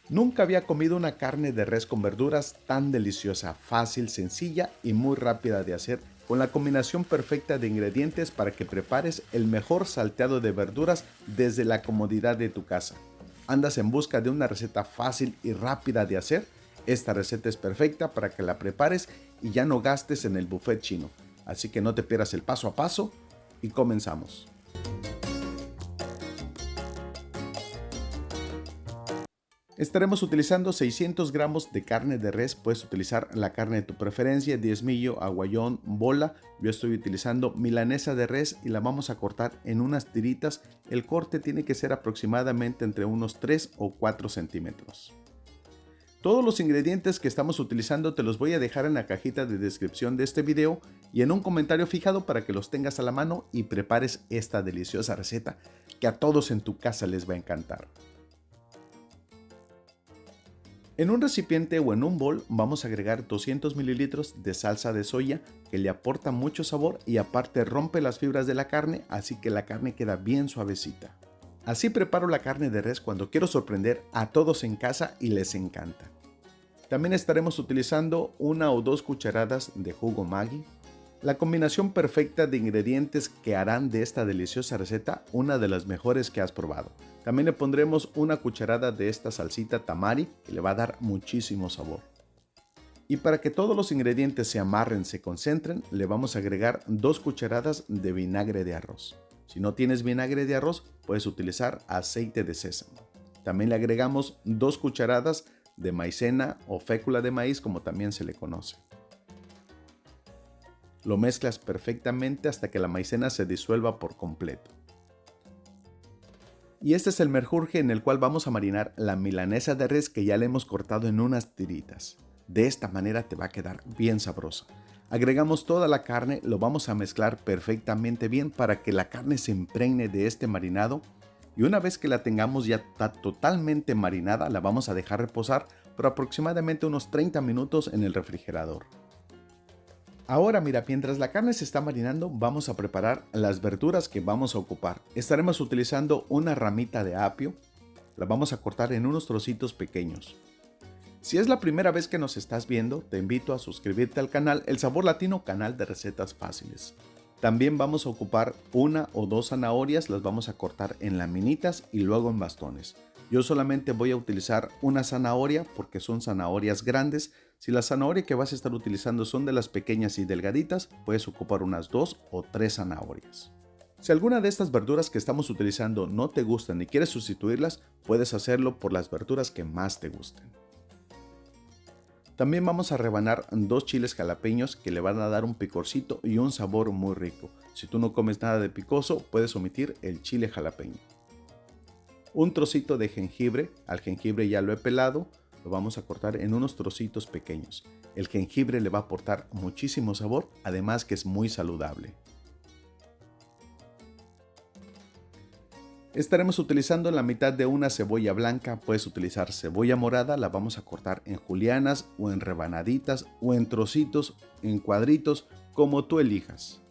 Nunca había comido una carne de res con verduras tan deliciosa, fácil, sencilla y muy rápida de hacer, con la combinación perfecta de ingredientes para que prepares el mejor salteado de verduras desde la comodidad de tu casa. ¿Andas en busca de una receta fácil y rápida de hacer? Esta receta es perfecta para que la prepares y ya no gastes en el buffet chino. Así que no te pierdas el paso a paso y comenzamos. Estaremos utilizando 600 gramos de carne de res. Puedes utilizar la carne de tu preferencia, diezmillo, aguayón, bola. Yo estoy utilizando milanesa de res y la vamos a cortar en unas tiritas. El corte tiene que ser aproximadamente entre unos 3 o 4 centímetros. Todos los ingredientes que estamos utilizando te los voy a dejar en la cajita de descripción de este video y en un comentario fijado para que los tengas a la mano y prepares esta deliciosa receta que a todos en tu casa les va a encantar. En un recipiente o en un bol vamos a agregar 200 mililitros de salsa de soya que le aporta mucho sabor y aparte rompe las fibras de la carne, así que la carne queda bien suavecita. Así preparo la carne de res cuando quiero sorprender a todos en casa y les encanta. También estaremos utilizando 1 o 2 cucharadas de jugo Maggi, la combinación perfecta de ingredientes que harán de esta deliciosa receta una de las mejores que has probado. También le pondremos 1 cucharada de esta salsita tamari que le va a dar muchísimo sabor. Y para que todos los ingredientes se amarren, se concentren, le vamos a agregar 2 cucharadas de vinagre de arroz. Si no tienes vinagre de arroz, puedes utilizar aceite de sésamo. También le agregamos 2 cucharadas de maicena o fécula de maíz, como también se le conoce. Lo mezclas perfectamente hasta que la maicena se disuelva por completo. Y este es el menjurje en el cual vamos a marinar la milanesa de res que ya le hemos cortado en unas tiritas. De esta manera te va a quedar bien sabrosa. Agregamos toda la carne, lo vamos a mezclar perfectamente bien para que la carne se impregne de este marinado. Y una vez que la tengamos ya totalmente marinada, la vamos a dejar reposar por aproximadamente unos 30 minutos en el refrigerador. Ahora mira, mientras la carne se está marinando, vamos a preparar las verduras que vamos a ocupar. Estaremos utilizando una ramita de apio, la vamos a cortar en unos trocitos pequeños. Si es la primera vez que nos estás viendo, te invito a suscribirte al canal El Sabor Latino, canal de recetas fáciles. También vamos a ocupar 1 o 2 zanahorias, las vamos a cortar en laminitas y luego en bastones. Yo solamente voy a utilizar una zanahoria porque son zanahorias grandes. Si la zanahoria que vas a estar utilizando son de las pequeñas y delgaditas, puedes ocupar unas 2 o 3 zanahorias. Si alguna de estas verduras que estamos utilizando no te gustan y quieres sustituirlas, puedes hacerlo por las verduras que más te gusten. También vamos a rebanar 2 chiles jalapeños que le van a dar un picorcito y un sabor muy rico. Si tú no comes nada de picoso, puedes omitir el chile jalapeño. Un trocito de jengibre, al jengibre ya lo he pelado, lo vamos a cortar en unos trocitos pequeños. El jengibre le va a aportar muchísimo sabor, además que es muy saludable. Estaremos utilizando la mitad de una cebolla blanca, puedes utilizar cebolla morada, la vamos a cortar en julianas o en rebanaditas o en trocitos, en cuadritos, como tú elijas.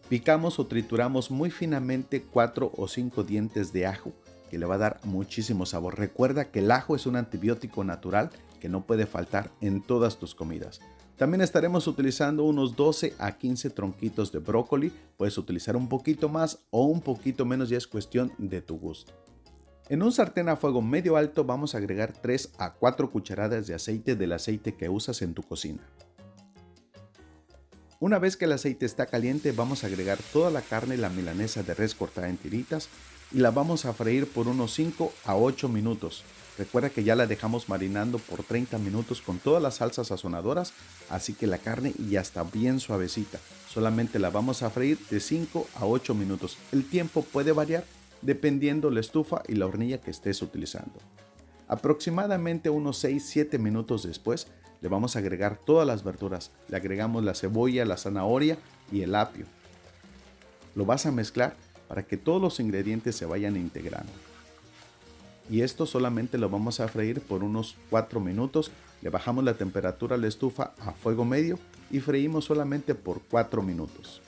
Picamos o trituramos muy finamente 4 o 5 dientes de ajo que le va a dar muchísimo sabor. Recuerda que el ajo es un antibiótico natural que no puede faltar en todas tus comidas. También estaremos utilizando unos 12 a 15 tronquitos de brócoli. Puedes utilizar un poquito más o un poquito menos, ya es cuestión de tu gusto. En un sartén a fuego medio alto vamos a agregar 3 a 4 cucharadas de aceite del aceite que usas en tu cocina. Una vez que el aceite está caliente, vamos a agregar toda la carne, la milanesa de res cortada en tiritas y la vamos a freír por unos 5 a 8 minutos. Recuerda que ya la dejamos marinando por 30 minutos con todas las salsas sazonadoras, así que la carne ya está bien suavecita. Solamente la vamos a freír de 5 a 8 minutos. El tiempo puede variar dependiendo la estufa y la hornilla que estés utilizando. Aproximadamente unos 6-7 minutos después, le vamos a agregar todas las verduras. Le agregamos la cebolla, la zanahoria y el apio. Lo vas a mezclar para que todos los ingredientes se vayan integrando. Y esto solamente lo vamos a freír por unos 4 minutos. Le bajamos la temperatura a la estufa a fuego medio y freímos solamente por 4 minutos.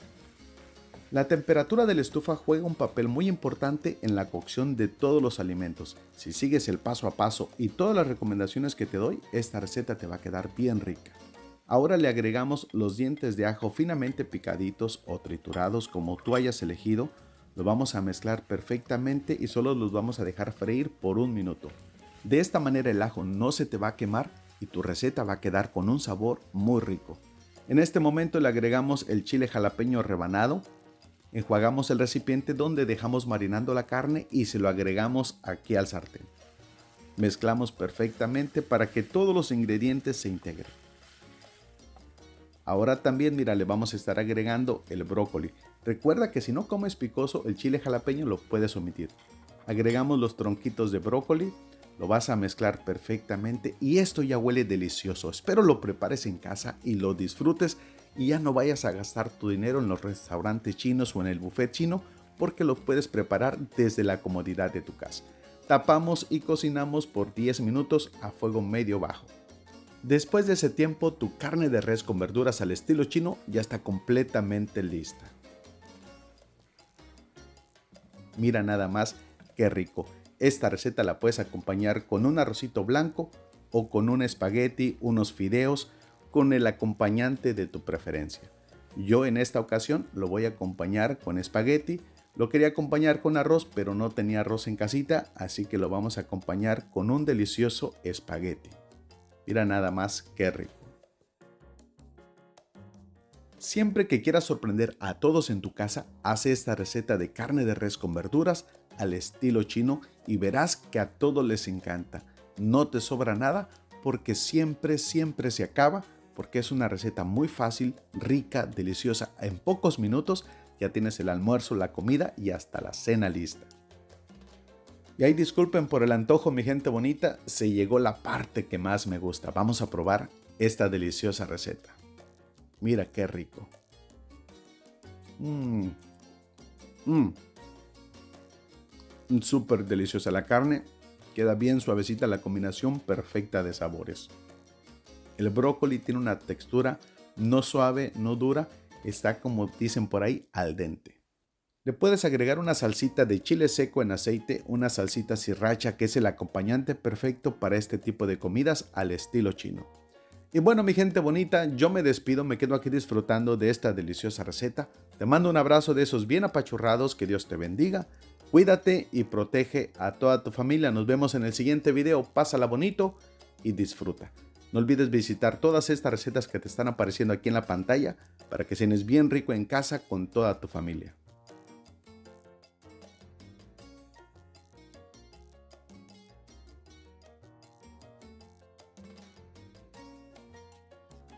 La temperatura de la estufa juega un papel muy importante en la cocción de todos los alimentos. Si sigues el paso a paso y todas las recomendaciones que te doy, esta receta te va a quedar bien rica. Ahora le agregamos los dientes de ajo finamente picaditos o triturados como tú hayas elegido. Lo vamos a mezclar perfectamente y solo los vamos a dejar freír por 1 minuto. De esta manera el ajo no se te va a quemar y tu receta va a quedar con un sabor muy rico. En este momento le agregamos el chile jalapeño rebanado. Enjuagamos el recipiente donde dejamos marinando la carne y se lo agregamos aquí al sartén. Mezclamos perfectamente para que todos los ingredientes se integren. Ahora también, mira, le vamos a estar agregando el brócoli. Recuerda que si no comes picoso, el chile jalapeño lo puedes omitir. Agregamos los tronquitos de brócoli, lo vas a mezclar perfectamente y esto ya huele delicioso. Espero lo prepares en casa y lo disfrutes y ya no vayas a gastar tu dinero en los restaurantes chinos o en el buffet chino porque lo puedes preparar desde la comodidad de tu casa. Tapamos y cocinamos por 10 minutos a fuego medio bajo. Después de ese tiempo, tu carne de res con verduras al estilo chino ya está completamente lista. Mira nada más qué rico. Esta receta la puedes acompañar con un arrocito blanco o con un espagueti, unos fideos, con el acompañante de tu preferencia. Yo en esta ocasión lo voy a acompañar con espagueti. Lo quería acompañar con arroz, pero no tenía arroz en casita, así que lo vamos a acompañar con un delicioso espagueti. Mira nada más qué rico. Siempre que quieras sorprender a todos en tu casa, haz esta receta de carne de res con verduras al estilo chino y verás que a todos les encanta. No te sobra nada porque siempre se acaba, porque es una receta muy fácil, rica, deliciosa. En pocos minutos ya tienes el almuerzo, la comida y hasta la cena lista. Y ahí disculpen por el antojo, mi gente bonita, se llegó la parte que más me gusta. Vamos a probar esta deliciosa receta. Mira qué rico. Súper deliciosa la carne. Queda bien suavecita, la combinación perfecta de sabores. El brócoli tiene una textura no suave, no dura. Está, como dicen por ahí, al dente. Le puedes agregar una salsita de chile seco en aceite, una salsita sriracha que es el acompañante perfecto para este tipo de comidas al estilo chino. Y bueno, mi gente bonita, yo me despido, me quedo aquí disfrutando de esta deliciosa receta. Te mando un abrazo de esos bien apachurrados, que Dios te bendiga. Cuídate y protege a toda tu familia. Nos vemos en el siguiente video. Pásala bonito y disfruta. No olvides visitar todas estas recetas que te están apareciendo aquí en la pantalla para que cenes bien rico en casa con toda tu familia.